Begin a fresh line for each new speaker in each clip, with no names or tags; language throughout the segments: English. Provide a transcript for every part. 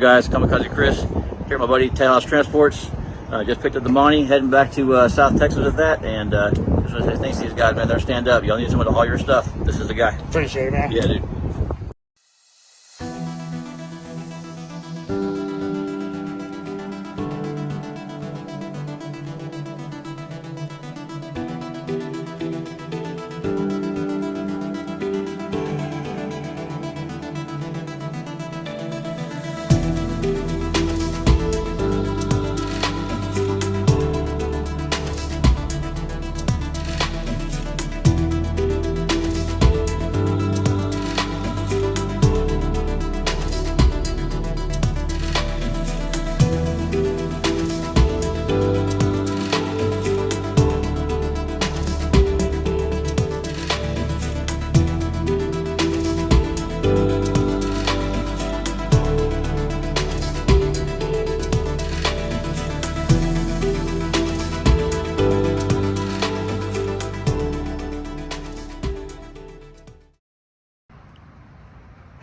guys? Kamikaze Chris here, my buddy Outlaws Transports. Just picked up the money, heading back to South Texas with that, and just want to say thanks to these guys, man. They're stand up. Y'all need some of all your stuff. This is the guy.
Appreciate it, man.
Yeah, dude.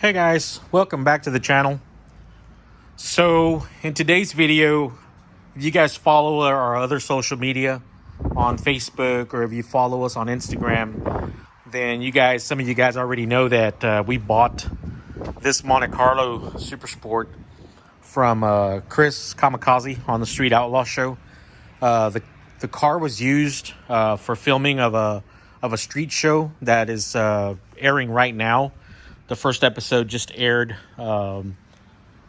Hey guys, welcome back to the channel. So in today's video, if you guys follow our other social media on Facebook, or if you follow us on Instagram, then some of you guys already know that we bought this Monte Carlo Super Sport from Chris Kamikaze on the Street Outlaw show. The car was used for filming of a street show that is airing right now. The first episode just aired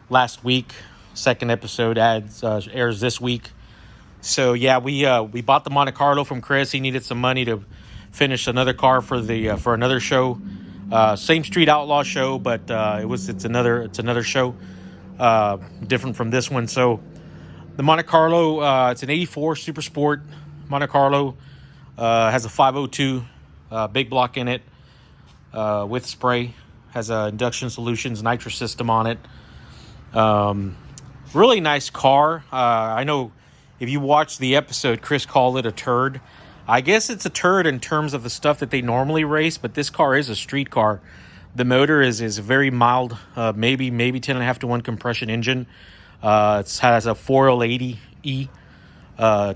last week. Second episode airs this week. So yeah, we bought the Monte Carlo from Chris. He needed some money to finish another car for another show. Same Street Outlaw show, but it's another show, different from this one. So the Monte Carlo, it's an '84 Super Sport Monte Carlo. Has a 502 big block in it with spray. Has a induction solutions nitrous system on it. Really nice car. I know if you watch the episode, Chris called it a turd. I guess it's a turd in terms of the stuff that they normally race, but this car is a street car. The motor is very mild, maybe 10.5 to 1 compression engine. It has a 4L80E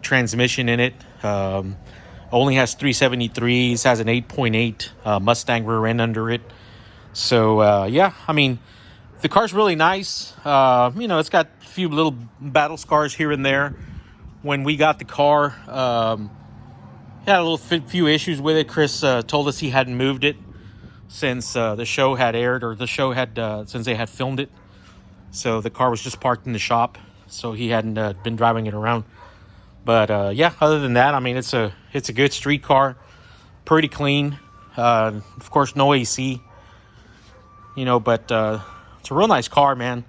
transmission in it. Only has 373s, has an 8.8 Mustang rear end under it. So, yeah, I mean, the car's really nice. It's got a few little battle scars here and there. When we got the car, had a few issues with it. Chris told us he hadn't moved it since the show had aired, or the show had since they had filmed it. So the car was just parked in the shop, so he hadn't been driving it around. But yeah, other than that, I mean, it's a good street car, pretty clean. Of course, no AC. But it's a real nice car, man.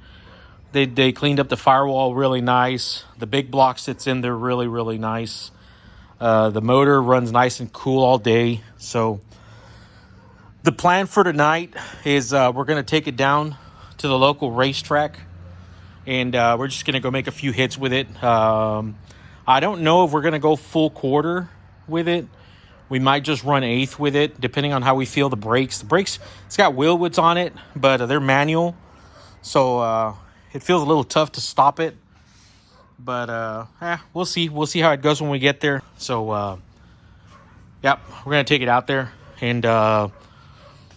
They cleaned up the firewall really nice. The big block sits in there really, really nice. The motor runs nice and cool all day. So the plan for tonight is we're going to take it down to the local racetrack, and we're just going to go make a few hits with it. I don't know if we're going to go full quarter with it. We might just run eighth with it, depending on how we feel the brakes. The brakes, it's got wheel woods on it, but they're manual. So it feels a little tough to stop it. But we'll see. We'll see how it goes when we get there. So, yep, we're going to take it out there. And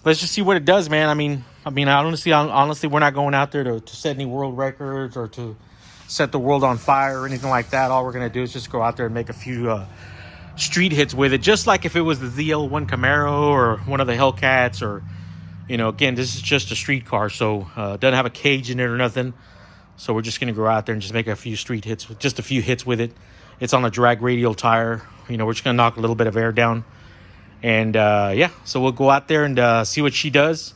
let's just see what it does, man. I mean, honestly, we're not going out there to set any world records or to set the world on fire or anything like that. All we're going to do is just go out there and make a few street hits with it, just like if it was the ZL1 Camaro or one of the Hellcats, or again, this is just a street car, so it doesn't have a cage in it or nothing. So we're just gonna go out there and just make a few street hits, just a few hits with it. It's on a drag radial tire. We're just gonna knock a little bit of air down, and yeah, so we'll go out there and see what she does.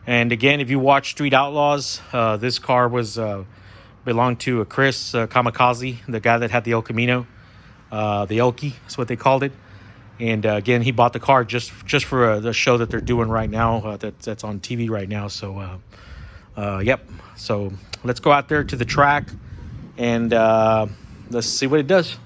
And again, if you watch Street Outlaws, this car was belonged to a Chris Kamikaze, the guy that had the El Camino. The Elky is what they called it. And again, he bought the car just for the show that they're doing right now, that's on TV right now. So yep, so let's go out there to the track and let's see what it does.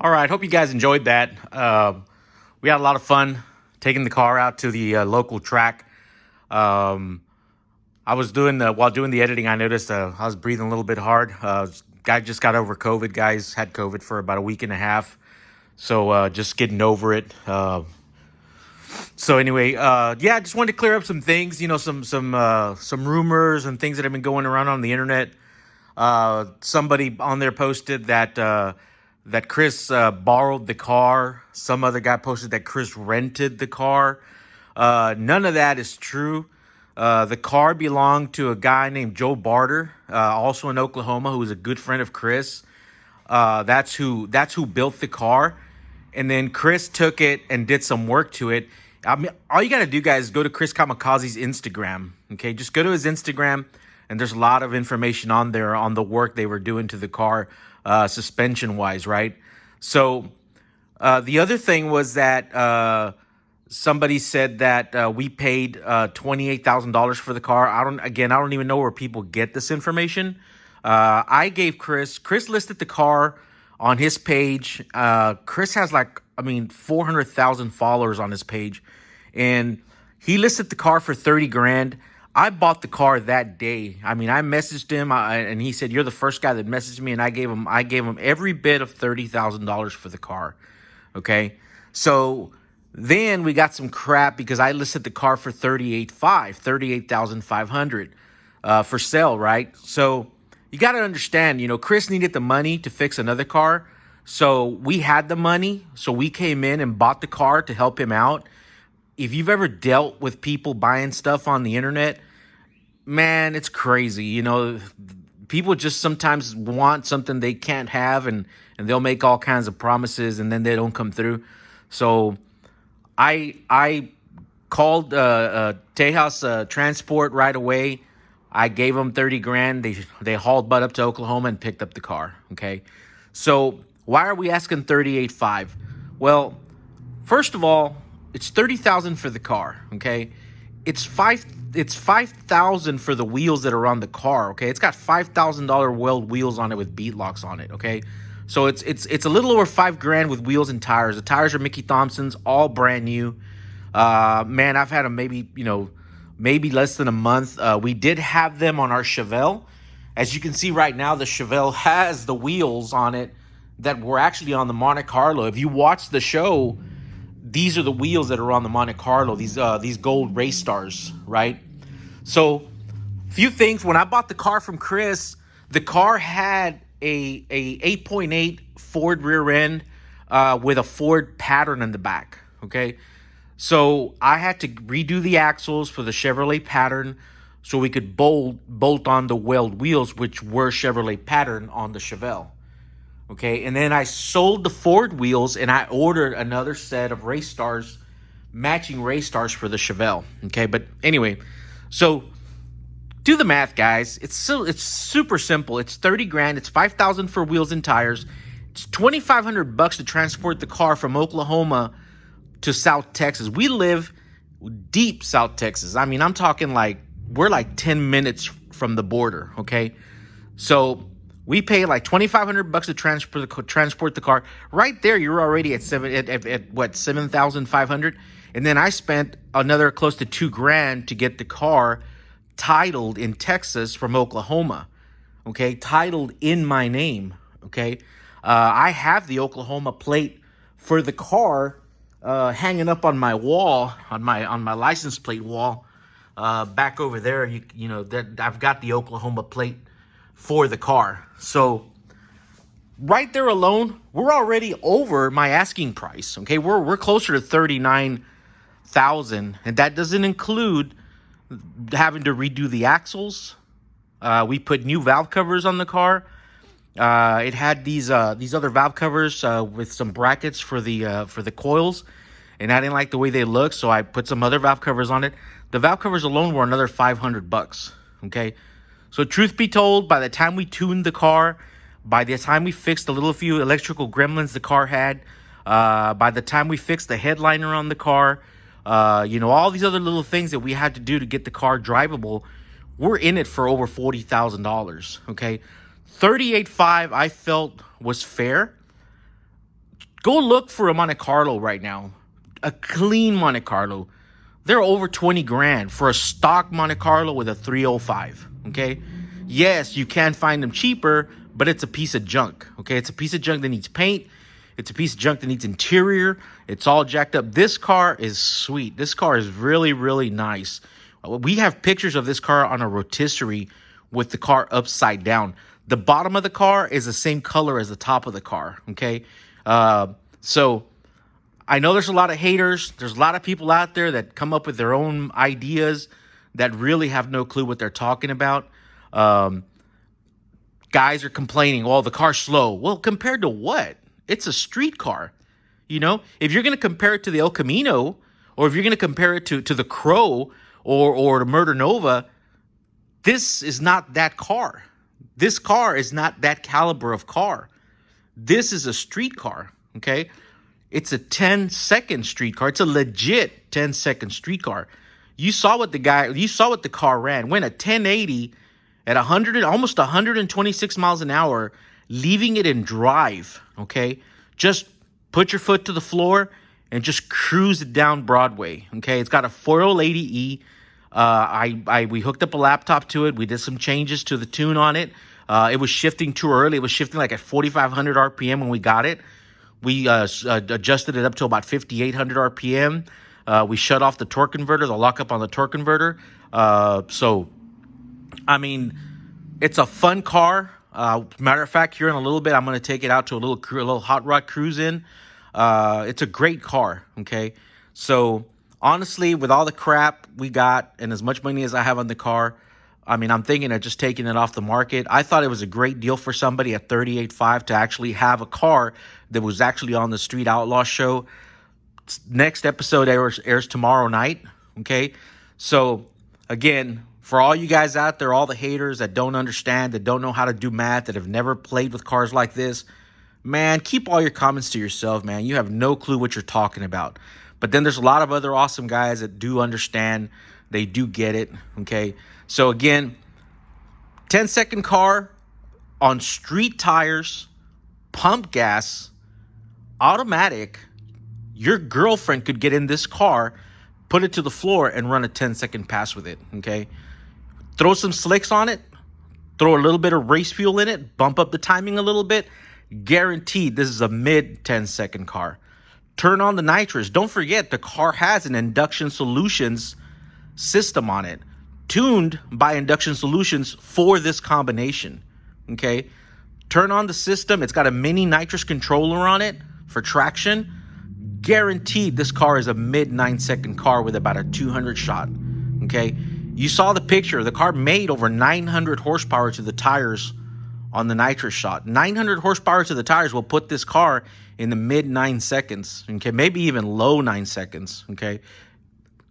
All right, hope you guys enjoyed that. We had a lot of fun taking the car out to the local track. I was while doing the editing, I noticed I was breathing a little bit hard. Guy just got over COVID. Guys had COVID for about a week and a half. So just getting over it. So anyway, yeah, I just wanted to clear up some things, some rumors and things that have been going around on the internet. Somebody on there posted that Chris borrowed the car. Some other guy posted that Chris rented the car. None of that is true. The car belonged to a guy named Joe Barter, also in Oklahoma, who was a good friend of Chris. That's who built the car. And then Chris took it and did some work to it. I mean, all you got to do, guys, is go to Chris Kamikaze's Instagram. Okay, just go to his Instagram, and there's a lot of information on there on the work they were doing to the car, suspension-wise, right? So the other thing was that somebody said that we paid $28,000 for the car. I don't even know where people get this information. I gave Chris listed the car on his page. Chris has 400,000 followers on his page, and he listed the car for 30 grand. I bought the car that day. I mean, I messaged him and he said, "You're the first guy that messaged me," and I gave him every bit of $30,000 for the car. Okay. So then we got some crap because I listed the car for $38,500 for sale, right? So you got to understand, Chris needed the money to fix another car. So we had the money. So we came in and bought the car to help him out. If you've ever dealt with people buying stuff on the internet, man, it's crazy. People just sometimes want something they can't have, and they'll make all kinds of promises and then they don't come through. So I called Tejas Transport right away. I gave them 30 grand. They hauled butt up to Oklahoma and picked up the car. Okay. So why are we asking 38.5? Well, first of all, it's 30,000 for the car. Okay. It's 5,000 for the wheels that are on the car. Okay. It's got $5,000 weld wheels on it with bead locks on it. Okay. So it's a little over 5 grand with wheels and tires. The tires are Mickey Thompson's, all brand new. Man, I've had them maybe less than a month. We did have them on our Chevelle. As you can see right now, the Chevelle has the wheels on it that were actually on the Monte Carlo. If you watch the show, these are the wheels that are on the Monte Carlo, these gold race stars, right? So, few things. When I bought the car from Chris, the car had a 8.8 Ford rear end with a Ford pattern in the back, okay? So I had to redo the axles for the Chevrolet pattern so we could bolt on the weld wheels, which were Chevrolet pattern on the Chevelle. Okay, and then I sold the Ford wheels and I ordered another set of race stars, matching race stars for the Chevelle. Okay, but anyway, so do the math, guys. It's super simple. It's 30 grand. It's 5,000 for wheels and tires. It's $2,500 to transport the car from Oklahoma to South Texas. We live deep South Texas. I mean, I'm talking we're 10 minutes from the border. Okay, so we pay $2,500 to transport the car. Right there, you're already at 7,500, and then I spent another close to 2 grand to get the car titled in Texas from Oklahoma. Okay, titled in my name. Okay, I have the Oklahoma plate for the car hanging up on my wall, on my license plate wall, back over there. That I've got the Oklahoma plate for the car. So right there alone, we're already over my asking price. Okay, we're closer to 39,000, and that doesn't include having to redo the axles. We put new valve covers on the car. It had these other valve covers with some brackets for the coils, and I didn't like the way they looked, so I put some other valve covers on it. The valve covers alone were another $500. Okay, so truth be told, by the time we tuned the car, by the time we fixed the few electrical gremlins the car had, by the time we fixed the headliner on the car, all these other little things that we had to do to get the car drivable, we're in it for over $40,000. Okay, 38.5 I felt was fair. Go look for a Monte Carlo right now. A clean Monte Carlo. They're over 20 grand for a stock Monte Carlo with a 305. Okay. Yes, you can find them cheaper, but it's a piece of junk. Okay. It's a piece of junk that needs paint. It's a piece of junk that needs interior. It's all jacked up. This car is sweet. This car is really, really nice. We have pictures of this car on a rotisserie with the car upside down. The bottom of the car is the same color as the top of the car. Okay. So I know there's a lot of haters. There's a lot of people out there that come up with their own ideas that really have no clue what they're talking about. Guys are complaining, well, the car's slow. Well, compared to what? It's a street car. You know, if you're going to compare it to the El Camino, or if you're going to compare it to the Crow or the Murder Nova, this is not that car. This car is not that caliber of car. This is a street car, okay? It's a 10-second street car. It's a legit 10-second street car. You saw what the car ran. Went at 1080 at 100, almost 126 miles an hour, leaving it in drive, okay? Just put your foot to the floor and just cruise it down Broadway, okay? It's got a 480E. We hooked up a laptop to it. We did some changes to the tune on it. It was shifting too early. It was shifting like at 4,500 RPM when we got it. We adjusted it up to about 5,800 RPM. We shut off the torque converter, the lockup on the torque converter. So, I mean, it's a fun car. Matter of fact, here in a little bit, I'm going to take it out to a little hot rod cruise in. It's a great car, okay? So, honestly, with all the crap we got and as much money as I have on the car, I mean, I'm thinking of just taking it off the market. I thought it was a great deal for somebody at $38,500 to actually have a car that was actually on the Street Outlaw show. Next episode airs tomorrow night, okay? So, again, for all you guys out there, all the haters that don't understand, that don't know how to do math, that have never played with cars like this, man, keep all your comments to yourself, man. You have no clue what you're talking about. But then there's a lot of other awesome guys that do understand. They do get it, okay? So, again, 10-second car on street tires, pump gas, automatic. Your girlfriend could get in this car, put it to the floor, and run a 10-second pass with it, okay? Throw some slicks on it. Throw a little bit of race fuel in it. Bump up the timing a little bit. Guaranteed this is a mid 10-second car. Turn on the nitrous. Don't forget, the car has an Induction Solutions system on it, tuned by Induction Solutions for this combination, okay? Turn on the system. It's got a mini nitrous controller on it for traction. Guaranteed this car is a mid 9-second car with about a 200 shot, okay? You saw the picture. The car made over 900 horsepower to the tires on the nitrous shot. 900 horsepower to the tires will put this car in the mid 9 seconds, okay? Maybe even low 9 seconds, okay?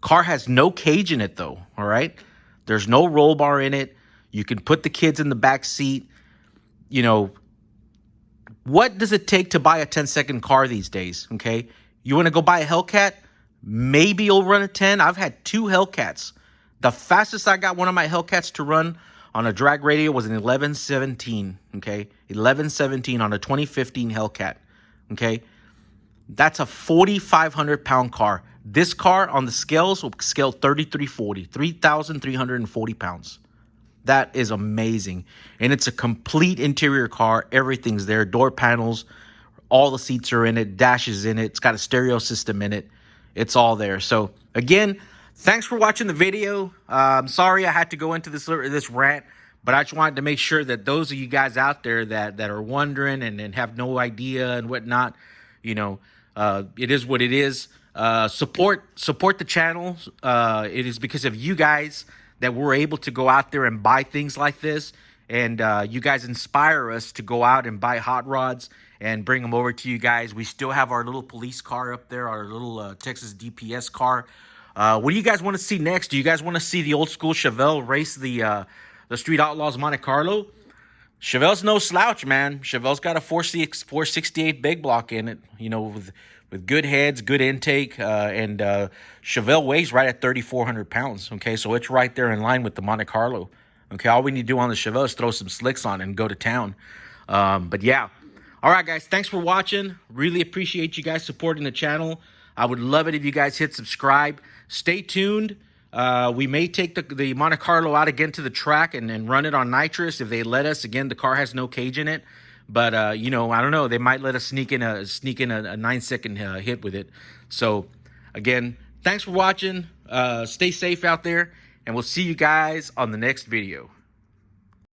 Car has no cage in it, though, all right? There's no roll bar in it. You can put the kids in the back seat. You know, what does it take to buy a 10-second car these days, okay? You want to go buy a Hellcat? Maybe you'll run a 10. I've had 2 Hellcats. The fastest I got one of my Hellcats to run on a drag radio was an 1117, okay? 1117 on a 2015 Hellcat, okay? That's a 4,500-pound car. This car on the scales will scale 3,340, 3,340 pounds. That is amazing. And it's a complete interior car. Everything's there. Door panels, all the seats are in it, dashes in it. It's got a stereo system in it. It's all there. So, again, thanks for watching the video. I'm sorry I had to go into this rant, but I just wanted to make sure that those of you guys out there that are wondering and have no idea and whatnot, you know, it is what it is. Support the channel. It is because of you guys that we're able to go out there and buy things like this. And you guys inspire us to go out and buy hot rods and bring them over to you guys. We still have our little police car up there, our little Texas DPS car. What do you guys want to see next? Do you guys want to see the old school Chevelle race the Street Outlaws Monte Carlo? Chevelle's no slouch, man. Chevelle's got a 468 big block in it, you know, with good heads, good intake, and Chevelle weighs right at 3,400 pounds, okay? So it's right there in line with the Monte Carlo, okay? All we need to do on the Chevelle is throw some slicks on it and go to town. But yeah, All right, guys, thanks for watching. Really appreciate you guys supporting the channel. I would love it if you guys hit subscribe. Stay tuned. We may take the Monte Carlo out again to the track and run it on nitrous if they let us. Again, the car has no cage in it, but you know, I don't know. They might let us sneak in a 9-second hit with it. So, again, thanks for watching. Stay safe out there, and we'll see you guys on the next video.